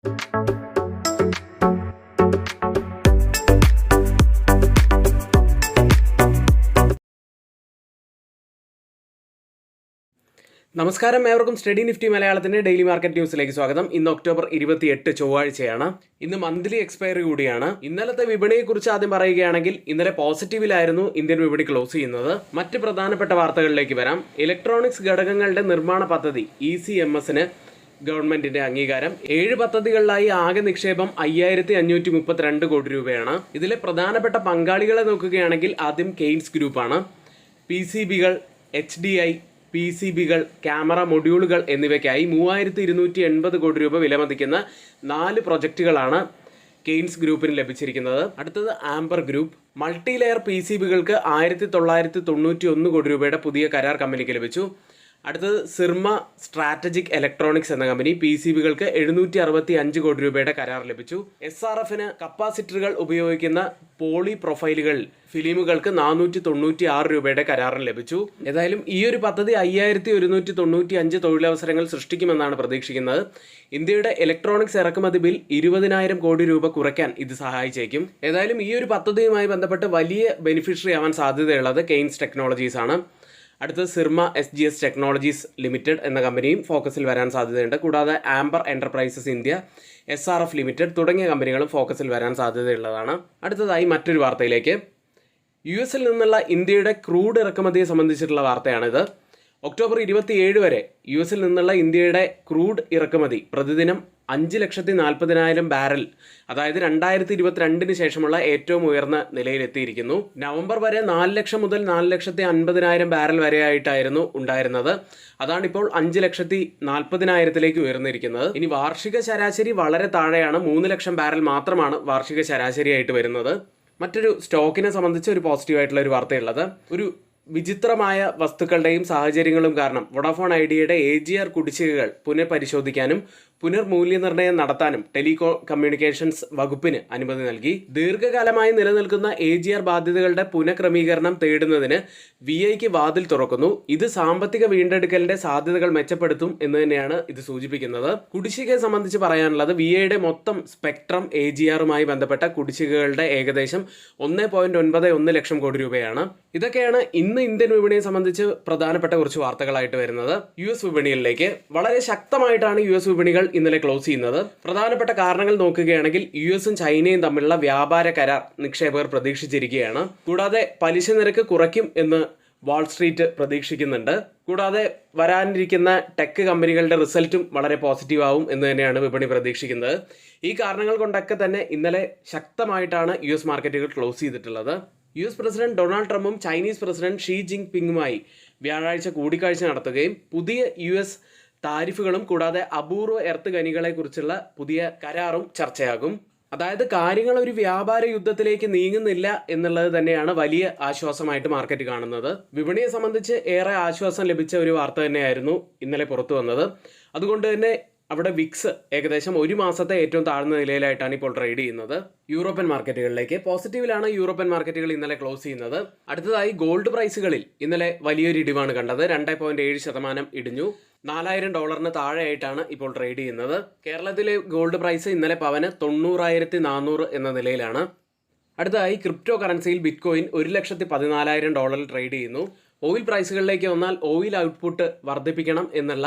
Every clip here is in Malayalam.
നമസ്കാരം, ഏവർക്കും സ്റ്റഡി നിഫ്റ്റി മലയാളത്തിന്റെ ഡെയിലി മാർക്കറ്റ് ന്യൂസിലേക്ക് സ്വാഗതം. ഇന്ന് ഒക്ടോബർ 28 ചൊവ്വാഴ്ചയാണ്. ഇന്ന് മന്ത്ലി എക്സ്പയറി കൂടിയാണ്. ഇന്നലത്തെ വിപണിയെക്കുറിച്ച് ആദ്യം പറയുകയാണെങ്കിൽ ഇന്നലെ പോസിറ്റീവിലായിരുന്നു ഇന്ത്യൻ വിപണി ക്ലോസ് ചെയ്യുന്നത്. മറ്റ് പ്രധാനപ്പെട്ട വാർത്തകളിലേക്ക് വരാം. ഇലക്ട്രോണിക്സ് ഘടകങ്ങളുടെ നിർമ്മാണ പദ്ധതി ECMSന് ഗവൺമെന്റിന്റെ അംഗീകാരം. 7 പദ്ധതികളിലായി ആകെ നിക്ഷേപം 5532 കോടി രൂപയാണ്. ഇതിലെ പ്രധാനപ്പെട്ട പങ്കാളികളെ നോക്കുകയാണെങ്കിൽ ആദ്യം കെയ്ൻസ് ഗ്രൂപ്പാണ്. PCBകൾ, HDI, PCBകൾ, ക്യാമറ മൊഡ്യൂളുകൾ എന്നിവയ്ക്കായി 3280 കോടി രൂപ വിലമതിക്കുന്ന 4 പ്രൊജക്റ്റുകളാണ് കെയ്ൻസ് ഗ്രൂപ്പിന് ലഭിച്ചിരിക്കുന്നത്. അടുത്തത് ആംബർ ഗ്രൂപ്പ്. മൾട്ടി ലെയർ PCBകൾക്ക് 1991 കോടി രൂപയുടെ പുതിയ കരാർ കമ്പനിക്ക് ലഭിച്ചു. അടുത്തത് സിർമ സ്ട്രാറ്റജിക് ഇലക്ട്രോണിക്സ് എന്ന കമ്പനി PCBകൾക്ക് 765 കോടി രൂപയുടെ കരാർ ലഭിച്ചു. SRFന് കപ്പാസിറ്ററുകൾ ഉപയോഗിക്കുന്ന പോളി പ്രൊഫൈലുകൾ ഫിലിമുകൾക്ക് 496 രൂപയുടെ കരാറിന് ലഭിച്ചു. ഏതായാലും ഈ ഒരു പദ്ധതി 5195 തൊഴിലവസരങ്ങൾ സൃഷ്ടിക്കുമെന്നാണ് പ്രതീക്ഷിക്കുന്നത്. ഇന്ത്യയുടെ ഇലക്ട്രോണിക്സ് ഇറക്കുമതി ബിൽ 20,000 കോടി രൂപ കുറയ്ക്കാൻ ഇത് സഹായിച്ചേക്കും. ഏതായാലും ഈ ഒരു പദ്ധതിയുമായി ബന്ധപ്പെട്ട് വലിയ ബെനിഫിഷ്യറി ആവാൻ സാധ്യതയുള്ളത് കെയ്ൻസ് ടെക്നോളജീസ് ആണ്. അടുത്തത് സിർമ SGS ടെക്നോളജീസ് ലിമിറ്റഡ് എന്ന കമ്പനിയും ഫോക്കസിൽ വരാൻ സാധ്യതയുണ്ട്. കൂടാതെ amber enterprises India, SRF limited തുടങ്ങിയ കമ്പനികളും ഫോക്കസിൽ വരാൻ സാധ്യതയുള്ളതാണ്. അടുത്തതായി മറ്റൊരു വാർത്തയിലേക്ക്. US നിന്നുള്ള ഇന്ത്യയുടെ ക്രൂഡ് ഇറക്കുമതിയെ സംബന്ധിച്ചിട്ടുള്ള വാർത്തയാണിത്. ഒക്ടോബർ 27 വരെ US നിന്നുള്ള ഇന്ത്യയുടെ ക്രൂഡ് ഇറക്കുമതി പ്രതിദിനം 5,40,000 ബാരൽ, അതായത് 2022 ശേഷമുള്ള ഏറ്റവും ഉയർന്ന നിലയിലെത്തിയിരിക്കുന്നു. നവംബർ വരെ 4 ലക്ഷം മുതൽ 4,50,000 ബാരൽ വരെയായിട്ടായിരുന്നു ഉണ്ടായിരുന്നത്. അതാണിപ്പോൾ 5,40,000 ഉയർന്നിരിക്കുന്നത്. ഇനി വാർഷിക ശരാശരി വളരെ താഴെയാണ്. 3 ലക്ഷം ബാരൽ മാത്രമാണ് വാർഷിക ശരാശരിയായിട്ട് വരുന്നത്. മറ്റൊരു സ്റ്റോക്കിനെ സംബന്ധിച്ച് ഒരു പോസിറ്റീവായിട്ടുള്ള ഒരു വാർത്തയുള്ളത്, ഒരു വിചിത്രമായ വസ്തുക്കളുടെയും സാഹചര്യങ്ങളും കാരണം വോഡാഫോൺ ഐഡിയയുടെ AGR കുടിശ്ശികകൾ പുനഃപരിശോധിക്കാനും പുനർമൂല്യനിർണ്ണയം നടത്താനും കമ്മ്യൂണിക്കേഷൻസ് വകുപ്പിന് അനുമതി നൽകി. ദീർഘകാലമായി നിലനിൽക്കുന്ന AGR ബാധ്യതകളുടെ പുനഃക്രമീകരണം തേടുന്നതിന് VIക്ക് വാതിൽ തുറക്കുന്നു. ഇത് സാമ്പത്തിക വീണ്ടെടുക്കലിന്റെ സാധ്യതകൾ മെച്ചപ്പെടുത്തും എന്ന് തന്നെയാണ് ഇത് സൂചിപ്പിക്കുന്നത്. കുടിശ്ശികയെ സംബന്ധിച്ച് പറയാനുള്ളത്, VIയുടെ മൊത്തം സ്പെക്ട്രം AGRുമായി ബന്ധപ്പെട്ട കുടിശ്ശികകളുടെ ഏകദേശം 1.91 ലക്ഷം കോടി രൂപയാണ്. ഇതൊക്കെയാണ് ഇന്ന് ഇന്ത്യൻ വിപണിയെ സംബന്ധിച്ച് പ്രധാനപ്പെട്ട കുറച്ച് വാർത്തകളായിട്ട് വരുന്നത്. US വിപണികളിലേക്ക് വളരെ ശക്തമായിട്ടാണ് US വിപണികൾ ഇന്നലെ ക്ലോസ് ചെയ്യുന്നത്. പ്രധാനപ്പെട്ട കാരണങ്ങൾ നോക്കുകയാണെങ്കിൽ USഉം ചൈനയും തമ്മിലുള്ള വ്യാപാര കരാർ നിക്ഷേപകർ പ്രതീക്ഷിച്ചിരിക്കുകയാണ്. കൂടാതെ പലിശ നിരക്ക് കുറയ്ക്കും എന്ന് വാൾസ്ട്രീറ്റ് പ്രതീക്ഷിക്കുന്നുണ്ട്. കൂടാതെ വരാനിരിക്കുന്ന ടെക് കമ്പനികളുടെ റിസൾട്ടും വളരെ പോസിറ്റീവ് ആവും എന്ന് തന്നെയാണ് വിപണി പ്രതീക്ഷിക്കുന്നത്. ഈ കാരണങ്ങൾ കൊണ്ടൊക്കെ തന്നെ ഇന്നലെ ശക്തമായിട്ടാണ് US മാർക്കറ്റുകൾ ക്ലോസ് ചെയ്തിട്ടുള്ളത്. US പ്രസിഡന്റ് ഡൊണാൾഡ് ട്രംപും ചൈനീസ് പ്രസിഡന്റ് ഷീ ജിൻപിങ്ങുമായി വ്യാഴാഴ്ച കൂടിക്കാഴ്ച നടത്തുകയും പുതിയ US താരിഫുകളും കൂടാതെ അപൂർവ എർത്ത് ഖനികളെ കുറിച്ചുള്ള പുതിയ കരാറും ചർച്ചയാകും. അതായത് കാര്യങ്ങൾ ഒരു വ്യാപാര യുദ്ധത്തിലേക്ക് നീങ്ങുന്നില്ല എന്നുള്ളത് തന്നെയാണ് വലിയ ആശ്വാസമായിട്ട് മാർക്കറ്റ് കാണുന്നത്. വിപണിയെ സംബന്ധിച്ച് ഏറെ ആശ്വാസം ലഭിച്ച ഒരു വാർത്ത തന്നെയായിരുന്നു ഇന്നലെ പുറത്തു വന്നത്. അതുകൊണ്ട് തന്നെ അവിടെ വിക്സ് ഏകദേശം ഒരു മാസത്തെ ഏറ്റവും താഴ്ന്ന നിലയിലായിട്ടാണ് ഇപ്പോൾ ട്രേഡ് ചെയ്യുന്നത്. യൂറോപ്യൻ മാർക്കറ്റുകളിലേക്ക് പോസിറ്റീവിലാണ് യൂറോപ്യൻ മാർക്കറ്റുകൾ ഇന്നലെ ക്ലോസ് ചെയ്യുന്നത്. അടുത്തതായി ഗോൾഡ് പ്രൈസുകളിൽ ഇന്നലെ വലിയൊരു ഇടിവാണ് കണ്ടത്. 2.7% ഇടിഞ്ഞു. $4,000 താഴെയായിട്ടാണ് ഇപ്പോൾ ട്രേഡ് ചെയ്യുന്നത്. കേരളത്തിലെ ഗോൾഡ് പ്രൈസ് ഇന്നലെ പവന് 90,400 എന്ന നിലയിലാണ്. അടുത്തതായി ക്രിപ്റ്റോ കറൻസിയിൽ ബിറ്റ്കോയിൻ $1,14,000 ട്രേഡ് ചെയ്യുന്നു. ഓയിൽ പ്രൈസുകളിലേക്ക് വന്നാൽ ഓയിൽ ഔട്ട്പുട്ട് വർദ്ധിപ്പിക്കണം എന്നുള്ള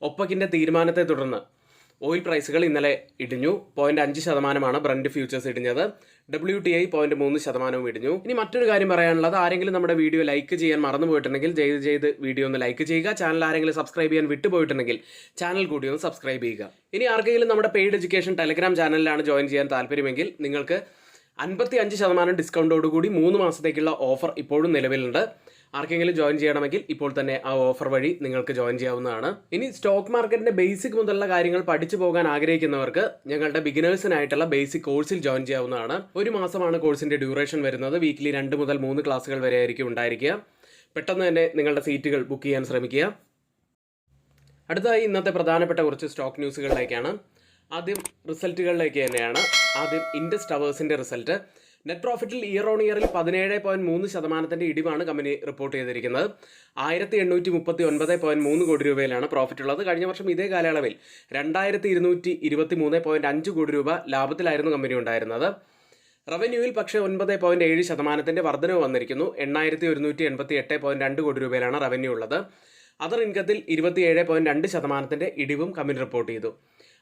ഒപ്പക്കിന്റെ തീരുമാനത്തെ തുടർന്ന് ഓയിൽ പ്രൈസുകൾ ഇന്നലെ ഇടിഞ്ഞു. 0.5% ബ്രന്റ് ഫ്യൂച്ചേഴ്സ് ഇടിഞ്ഞത്. WTI 0.3% ഇടിഞ്ഞു. ഇനി മറ്റൊരു കാര്യം പറയാനുള്ളത്, ആരെങ്കിലും നമ്മുടെ വീഡിയോ ലൈക്ക് ചെയ്യാൻ മറന്നു പോയിട്ടുണ്ടെങ്കിൽ ചെയ്ത് വീഡിയോ ഒന്ന് ലൈക്ക് ചെയ്യുക. ചാനൽ ആരെങ്കിലും സബ്സ്ക്രൈബ് ചെയ്യാൻ വിട്ടുപോയിട്ടുണ്ടെങ്കിൽ ചാനൽ കൂടി ഒന്ന് സബ്സ്ക്രൈബ് ചെയ്യുക. ഇനി ആർക്കെങ്കിലും നമ്മുടെ പെയ്ഡ് എഡ്യൂക്കേഷൻ ടെലഗ്രാം ചാനലിലാണ് ജോയിൻ ചെയ്യാൻ താല്പര്യമെങ്കിൽ നിങ്ങൾക്ക് 55% ഡിസ്കൗണ്ടോടുകൂടി 3 മാസത്തേക്കുള്ള ഓഫർ ഇപ്പോഴും നിലവിലുണ്ട്. ആർക്കെങ്കിലും ജോയിൻ ചെയ്യണമെങ്കിൽ ഇപ്പോൾ തന്നെ ആ ഓഫർ വഴി നിങ്ങൾക്ക് ജോയിൻ ചെയ്യാവുന്നതാണ്. ഇനി സ്റ്റോക്ക് മാർക്കറ്റിന്റെ ബേസിക് മുതലുള്ള കാര്യങ്ങൾ പഠിച്ചു പോകാൻ ആഗ്രഹിക്കുന്നവർക്ക് ഞങ്ങളുടെ ബിഗിനേഴ്സിനായിട്ടുള്ള ബേസിക് കോഴ്സിൽ ജോയിൻ ചെയ്യാവുന്നതാണ്. 1 മാസമാണ് കോഴ്സിന്റെ ഡ്യൂറേഷൻ വരുന്നത്. വീക്കിലി 2 മുതൽ 3 ക്ലാസ്സുകൾ വരെ ആയിരിക്കും ഉണ്ടായിരിക്കുക. പെട്ടെന്ന് തന്നെ നിങ്ങളുടെ സീറ്റുകൾ ബുക്ക് ചെയ്യാൻ ശ്രമിക്കുക. അടുത്തതായി ഇന്നത്തെ പ്രധാനപ്പെട്ട കുറച്ച് സ്റ്റോക്ക് ന്യൂസുകളിലേക്കാണ്. ആദ്യം റിസൾട്ടുകളിലേക്ക് തന്നെയാണ്. ആദ്യം ഇൻഡസ് ടവേഴ്സിന്റെ റിസൾട്ട്. നെറ്റ് പ്രോഫിറ്റിൽ ഇയർ ഓൺ ഇയറിൽ 17.3% ഇടിവാണ് കമ്പനി റിപ്പോർട്ട് ചെയ്തിരിക്കുന്നത്. 1839.3 കോടി രൂപയിലാണ് പ്രോഫിറ്റ് ഉള്ളത്. കഴിഞ്ഞ വർഷം ഇതേ കാലയളവിൽ 2223.5 കോടി രൂപ ലാഭത്തിലായിരുന്നു കമ്പനി ഉണ്ടായിരുന്നത്. റവന്യൂവിൽ പക്ഷേ 9.7% വർധനവ് വന്നിരിക്കുന്നു. 8188.2 കോടി രൂപയിലാണ് റവന്യൂ ഉള്ളത്. അതർ ഇൻകത്തിൽ 27.2% ഇടിവും കമ്പനി റിപ്പോർട്ട് ചെയ്തു.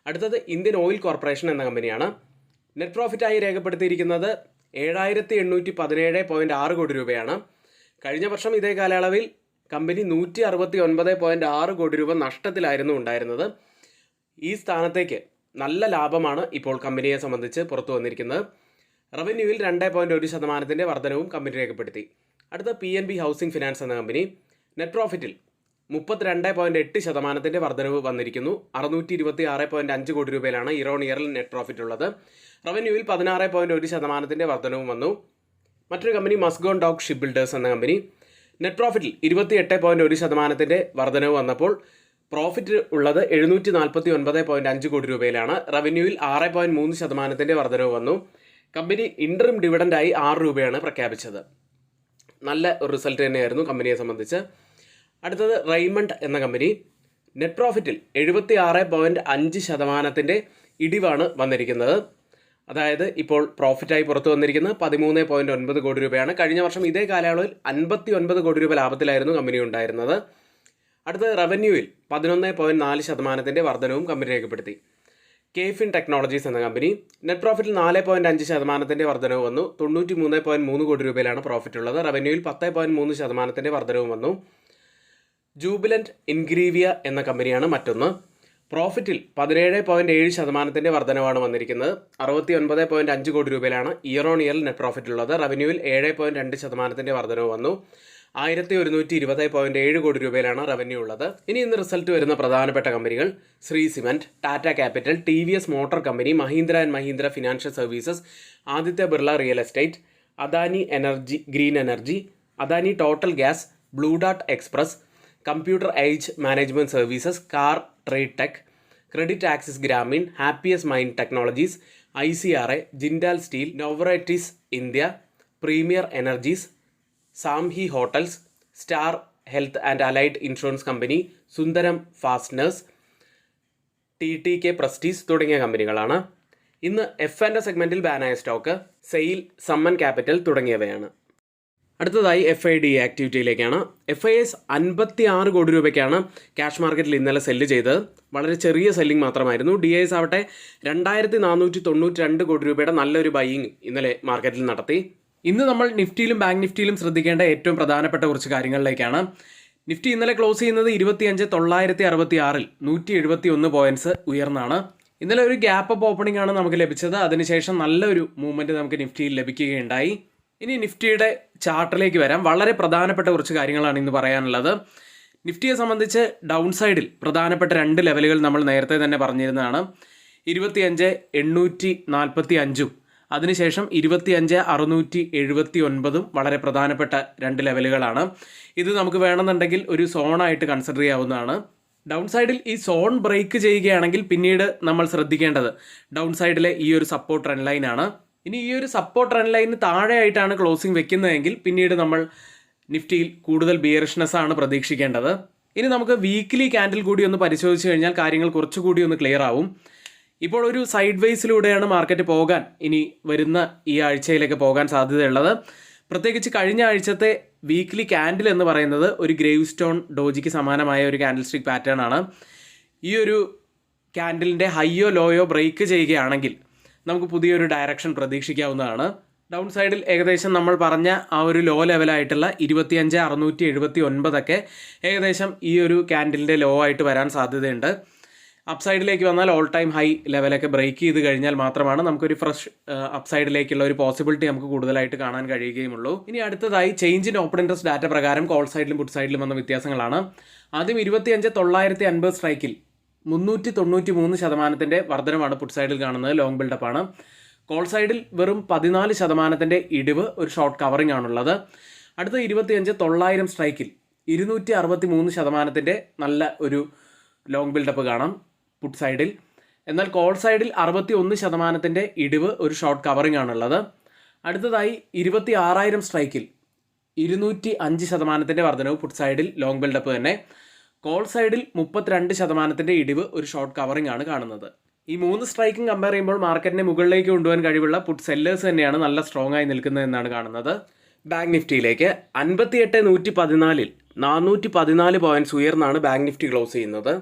അടുത്തത് ഇന്ത്യൻ ഓയിൽ കോർപ്പറേഷൻ എന്ന കമ്പനിയാണ്. നെറ്റ് പ്രോഫിറ്റായി രേഖപ്പെടുത്തിയിരിക്കുന്നത് 7817.6 കോടി രൂപയാണ്. കഴിഞ്ഞ വർഷം ഇതേ കാലയളവിൽ കമ്പനി 169.6 കോടി രൂപ നഷ്ടത്തിലായിരുന്നു ഉണ്ടായിരുന്നത്. ഈ സ്ഥാനത്തേക്ക് നല്ല ലാഭമാണ് ഇപ്പോൾ കമ്പനിയെ സംബന്ധിച്ച് പുറത്തു വന്നിരിക്കുന്നത്. റവന്യൂവിൽ 2.1% വർധനവും കമ്പനി രേഖപ്പെടുത്തി. അടുത്ത PNB ഹൗസിംഗ് ഫിനാൻസ് എന്ന കമ്പനി. നെറ്റ് പ്രോഫിറ്റിൽ 32.8% വർധനവ് വന്നിരിക്കുന്നു. 626.5 കോടി രൂപയിലാണ് ഇയർ ഓൺ ഇയറിൽ നെറ്റ് പ്രോഫിറ്റ് ഉള്ളത്. റവന്യൂവിൽ 16.1% വർധനവും വന്നു. മറ്റൊരു കമ്പനി മസ്ഗോൺ ഡോക്ക് ഷിപ്പ് ബിൽഡേഴ്സ് എന്ന കമ്പനി. നെറ്റ് പ്രോഫിറ്റിൽ 28.1% വർധനവ് വന്നപ്പോൾ പ്രോഫിറ്റ് ഉള്ളത് 749.5 കോടി രൂപയിലാണ്. റവന്യൂവിൽ 6.3% വർധനവ് വന്നു. കമ്പനി ഇൻട്രിം ഡിവിഡൻഡായി 6 രൂപയാണ് പ്രഖ്യാപിച്ചത്. നല്ല ഒരു റിസൾട്ട് തന്നെയായിരുന്നു കമ്പനിയെ സംബന്ധിച്ച്. അടുത്തത് റെയ്മണ്ട് എന്ന കമ്പനി. നെറ്റ് പ്രോഫിറ്റിൽ 76.5% ഇടിവാണ് വന്നിരിക്കുന്നത്. അതായത് ഇപ്പോൾ പ്രോഫിറ്റായി പുറത്തു വന്നിരിക്കുന്നത് 13.9 കോടി രൂപയാണ്. കഴിഞ്ഞ വർഷം ഇതേ കാലയളവിൽ 59 കോടി രൂപ ലാഭത്തിലായിരുന്നു കമ്പനി ഉണ്ടായിരുന്നത്. അടുത്തത് റവന്യൂവിൽ 11.4% വർധനവും കമ്പനി രേഖപ്പെടുത്തി. കെഫിൻ ടെക്നോളജീസ് എന്ന കമ്പനി. നെറ്റ് പ്രോഫിറ്റിൽ 4.5% വർധനവ് വന്നു. 93.3 കോടി രൂപയിലാണ് പ്രോഫിറ്റ് ഉള്ളത്. റവന്യൂവിൽ 10.3% വർധനവും വന്നു. ജൂബിലന്റ് ഇൻഗ്രീവിയ എന്ന കമ്പനിയാണ് മറ്റൊന്ന്. പ്രോഫിറ്റിൽ 17.7% വർധനവാണ് വന്നിരിക്കുന്നത്. 69.5 കോടി രൂപയിലാണ് ഇയർ ഓൺ ഇയറിൽ നെറ്റ് പ്രോഫിറ്റ് ഉള്ളത്. റവന്യൂവിൽ 7.2% വർധനവ് വന്നു. 1120.7 കോടി രൂപയിലാണ് റവന്യൂ ഉള്ളത്. ഇനി ഇന്ന് റിസൾട്ട് വരുന്ന പ്രധാനപ്പെട്ട കമ്പനികൾ: Shri Cement, Tata Capital, TVS Motor Company, Mahindra and Mahindra Financial Services, Aditya Birla Real Estate, Adani Energy Green Energy, Adani Total Gas, Blue Dart Express, Computer Age Management Services, Car Trade Tech, Credit Access Grameen, Happiest Mind Technologies, ICRA, Jindal Steel, Novartis India, Premier Energies, Samhi Hotels, Star Health and Allied Insurance Company, Sundaram Fasteners, TTK Prestige തുടങ്ങിയ കമ്പനികളാണ്. ഇന്ന് F&O സെഗ്മെന്റിൽ ബാനായ സ്റ്റോക്ക് സെയിൽ, സമ്മൻ ക്യാപിറ്റൽ തുടങ്ങിയവയാണ്. അടുത്തതായി FIDA ആക്ടിവിറ്റിയിലേക്കാണ്. FIS 56 കോടി രൂപയ്ക്കാണ് ക്യാഷ് മാർക്കറ്റിൽ ഇന്നലെ സെല്ല് ചെയ്തത്. വളരെ ചെറിയ സെല്ലിംഗ് മാത്രമായിരുന്നു. DIS ആവട്ടെ 2492 കോടി രൂപയുടെ നല്ലൊരു ബൈയിങ് ഇന്നലെ മാർക്കറ്റിൽ നടത്തി. ഇന്ന് നമ്മൾ നിഫ്റ്റിയിലും ബാങ്ക് നിഫ്റ്റിയിലും ശ്രദ്ധിക്കേണ്ട ഏറ്റവും പ്രധാനപ്പെട്ട കുറച്ച് കാര്യങ്ങളിലേക്കാണ്. നിഫ്റ്റി ഇന്നലെ ക്ലോസ് ചെയ്യുന്നത് 25,966-ൽ 171 പോയിന്റ്സ് ഉയർന്നാണ്. ഇന്നലെ ഒരു ഗ്യാപ്പ് അപ്പ് ഓപ്പണിംഗ് ആണ് നമുക്ക് ലഭിച്ചത്. അതിനുശേഷം നല്ലൊരു മൂവ്മെന്റ് നമുക്ക് നിഫ്റ്റിയിൽ ലഭിക്കുകയുണ്ടായി. ഇനി നിഫ്റ്റിയുടെ ചാർട്ടിലേക്ക് വരാം. വളരെ പ്രധാനപ്പെട്ട കുറച്ച് കാര്യങ്ങളാണ് ഇന്ന് പറയാനുള്ളത്. നിഫ്റ്റിയെ സംബന്ധിച്ച് ഡൗൺ സൈഡിൽ പ്രധാനപ്പെട്ട 2 ലെവലുകൾ നമ്മൾ നേരത്തെ തന്നെ പറഞ്ഞിരുന്നതാണ്. 25,845 അതിനുശേഷം 25,679 വളരെ പ്രധാനപ്പെട്ട 2 ലെവലുകളാണ്. ഇത് നമുക്ക് വേണമെന്നുണ്ടെങ്കിൽ ഒരു സോണായിട്ട് കൺസിഡർ ചെയ്യാവുന്നതാണ്. ഡൗൺ സൈഡിൽ ഈ സോൺ ബ്രേക്ക് ചെയ്യുകയാണെങ്കിൽ പിന്നീട് നമ്മൾ ശ്രദ്ധിക്കേണ്ടത് ഡൗൺ സൈഡിലെ ഈ ഒരു സപ്പോർട്ട് ട്രെൻഡ് ലൈനാണ്. ഇനി ഈ ഒരു സപ്പോർട്ട് ട്രെൻഡ് ലൈനിന് താഴെയായിട്ടാണ് ക്ലോസിംഗ് വെക്കുന്നതെങ്കിൽ പിന്നീട് നമ്മൾ നിഫ്റ്റിയിൽ കൂടുതൽ ബിയറിഷ്നെസ് ആണ് പ്രതീക്ഷിക്കേണ്ടത്. ഇനി നമുക്ക് വീക്ക്ലി ക്യാൻഡിൽ കൂടി ഒന്ന് പരിശോധിച്ച് കഴിഞ്ഞാൽ കാര്യങ്ങൾ കുറച്ചുകൂടി ഒന്ന് ക്ലിയർ ആവും. ഇപ്പോൾ ഒരു സൈഡ് വേസിലൂടെയാണ് മാർക്കറ്റ് പോകാൻ ഇനി വരുന്ന ഈ ആഴ്ചയിലേക്ക് പോകാൻ സാധ്യതയുള്ളത്. പ്രത്യേകിച്ച് കഴിഞ്ഞ ആഴ്ചത്തെ വീക്ക്ലി ക്യാൻഡിൽ എന്ന് പറയുന്നത് ഒരു ഗ്രേവ് സ്റ്റോൺ ഡോജിക്ക് സമാനമായ ഒരു ക്യാൻഡിൽ സ്റ്റിക്ക് പാറ്റേൺ ആണ്. ഈ ഒരു ക്യാൻഡിലിൻ്റെ ഹൈയോ ലോയോ ബ്രേക്ക് ചെയ്യുകയാണെങ്കിൽ നമുക്ക് പുതിയൊരു ഡയറക്ഷൻ പ്രതീക്ഷിക്കാവുന്നതാണ്. ഡൗൺ സൈഡിൽ ഏകദേശം നമ്മൾ പറഞ്ഞ ആ ഒരു ലോ ലെവലായിട്ടുള്ള 25,679 ഏകദേശം ഈ ഒരു ക്യാൻഡിലിൻ്റെ ലോ ആയിട്ട് വരാൻ സാധ്യതയുണ്ട്. അപ്സൈഡിലേക്ക് വന്നാൽ ഓൾ ടൈം ഹൈ ലെവലൊക്കെ ബ്രേക്ക് ചെയ്ത് കഴിഞ്ഞാൽ മാത്രമാണ് നമുക്കൊരു ഫ്രഷ് അപ്സൈഡിലേക്കുള്ള ഒരു പോസിബിലിറ്റി നമുക്ക് കൂടുതലായിട്ട് കാണാൻ കഴിയുകയുള്ളൂ. ഇനി അടുത്തതായി change in open interest data പ്രകാരം കോൾ സൈഡിലും പുട്ട് സൈഡിലും വന്ന വ്യത്യാസങ്ങളാണ്. ആദ്യം 25,950 സ്ട്രൈക്കിൽ 393% വർധനമാണ് പുട്ട് സൈഡിൽ കാണുന്നത്. ലോങ് ബിൽഡപ്പാണ്. കോൾ സൈഡിൽ വെറും 14% ഇടിവ്, ഒരു ഷോർട്ട് കവറിംഗ് ആണുള്ളത്. അടുത്ത 25,900 സ്ട്രൈക്കിൽ 263% നല്ല ഒരു ലോങ് ബിൽഡപ്പ് കാണാം പുട്ട് സൈഡിൽ. എന്നാൽ കോൾ സൈഡിൽ 61% ഇടിവ്, ഒരു ഷോർട്ട് കവറിംഗ് ആണുള്ളത്. അടുത്തതായി 26,000 സ്ട്രൈക്കിൽ 205% വർധനവ് പുട്ട് സൈഡിൽ ലോങ് ബിൽഡപ്പ് തന്നെ. കോൾ സൈഡിൽ 32% ഇടിവ്, ഒരു ഷോർട്ട് കവറിംഗ് ആണ് കാണുന്നത്. ഈ 3 സ്ട്രൈക്കും കമ്പയർ ചെയ്യുമ്പോൾ മാർക്കറ്റിനെ മുകളിലേക്ക് കൊണ്ടുപോകാൻ കഴിവുള്ള പുട്ട് സെല്ലേഴ്സ് തന്നെയാണ് നല്ല സ്ട്രോങ് ആയി നിൽക്കുന്നത് എന്നാണ് കാണുന്നത്. ബാങ്ക് നിഫ്റ്റിയിലേക്ക് 58,114 414 പോയിന്റ്സ് ഉയർന്നാണ് ബാങ്ക് നിഫ്റ്റി ക്ലോസ് ചെയ്യുന്നത്.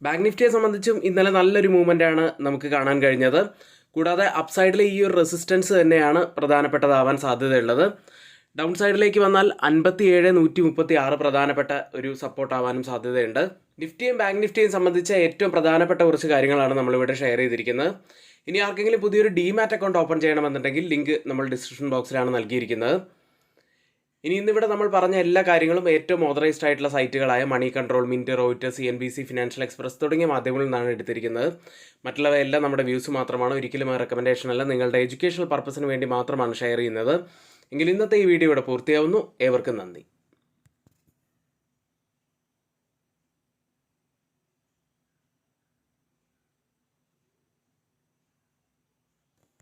ബാങ്ക് നിഫ്റ്റിയെ സംബന്ധിച്ചും ഇന്നലെ നല്ലൊരു മൂവ്മെൻ്റ് ആണ് നമുക്ക് കാണാൻ കഴിഞ്ഞത്. കൂടാതെ അപ്സൈഡിലെ ഈ ഒരു റെസിസ്റ്റൻസ് തന്നെയാണ് പ്രധാനപ്പെട്ടതാവാൻ സാധ്യതയുള്ളത്. ഡൗൺ സൈഡിലേക്ക് വന്നാൽ 57,136 പ്രധാനപ്പെട്ട ഒരു സപ്പോർട്ട് ആവാനും സാധ്യതയുണ്ട്. നിഫ്റ്റിയും ബാങ്ക് നിഫ്റ്റിയും സംബന്ധിച്ച ഏറ്റവും പ്രധാനപ്പെട്ട കുറച്ച് കാര്യങ്ങളാണ് നമ്മളിവിടെ ഷെയർ ചെയ്തിരിക്കുന്നത്. ഇനി ആർക്കെങ്കിലും പുതിയൊരു ഡിമാറ്റ് അക്കൗണ്ട് ഓപ്പൺ ചെയ്യണമെന്നുണ്ടെങ്കിൽ ലിങ്ക് നമ്മൾ ഡിസ്ക്രിപ്ഷൻ ബോക്സിലാണ് നൽകിയിരിക്കുന്നത്. ഇനി ഇന്നിവിടെ നമ്മൾ പറഞ്ഞ എല്ലാ കാര്യങ്ങളും ഏറ്റവും ഓതറൈസ്ഡ് ആയിട്ടുള്ള സൈറ്റുകളായ Money Control, Mint, Reuters, CNBC, Financial Express തുടങ്ങിയ മാധ്യമങ്ങളിൽ നിന്നാണ് എടുത്തിരിക്കുന്നത്. മറ്റുള്ളവയെല്ലാം നമ്മുടെ വ്യൂസ് മാത്രമാണ്, ഒരിക്കലും ആ റെക്കമെൻഡേഷൻ അല്ല. നിങ്ങളുടെ എഡ്യൂക്കേഷണൽ പർപ്പസിന് വേണ്ടി മാത്രമാണ് ഷെയർ ചെയ്യുന്നത്. എങ്കിൽ ഇന്നത്തെ ഈ വീഡിയോ ഇവിടെ പൂർത്തിയാവുന്നു. ഏവർക്കും നന്ദി.